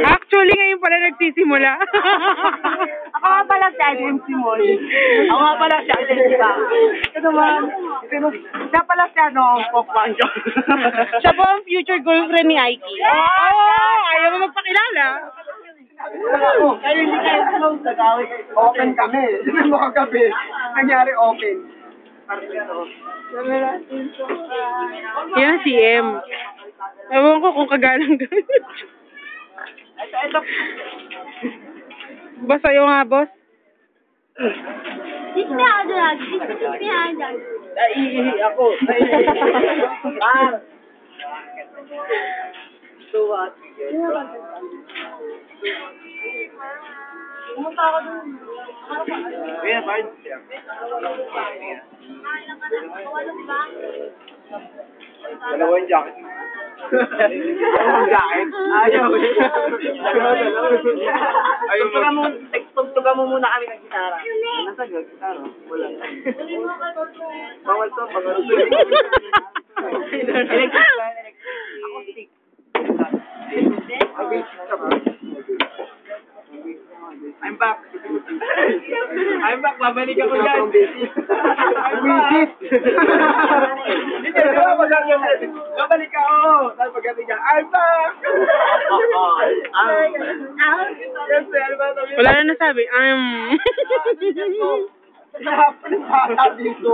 Actually, ngayon pala nagsisimula. Ako nga pala si Adam Simon. Ako nga pala si Adam Simon. Ito naman, siya pala si Pokwanjo. Siya po ang future girlfriend ni Aiki. Ayaw mo magpakilala. Kaya hindi kayo close. Open kami. Hindi mo kagabi. Nangyari open. Yan si M. Ewan ko kung kagalang ganun. Boss, ayaw nga, boss. Teach me how to dance. Teach me how to dance. Naiihi ako. So what? Pumunta ako dun. Kaya, Bard. Dalawang jacket. Dalawang jacket? Ayaw. Tugtugan mo muna kami ng gitara. Nasa gitara? Wala. Bawal to. Electric. Acoustic. I'm back. I'm back. Babalik ako dyan. I'm back. Babalik ako. Tapos pagdating dyan, I'm back. Wala na nasabi. Dito.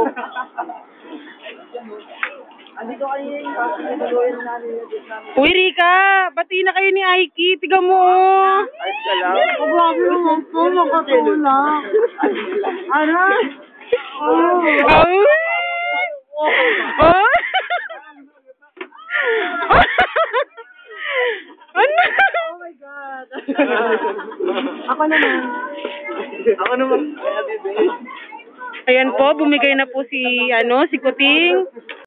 Andito kanina yung pagkaluin namin. Uy, Rika! Bati na kayo ni Aiki. Tiga mo. Ay, salam. Grabe naman po. Makatulak. Aray! Ano? Oh my God! Ako naman. Ayan po, bumigay na po si Kuting.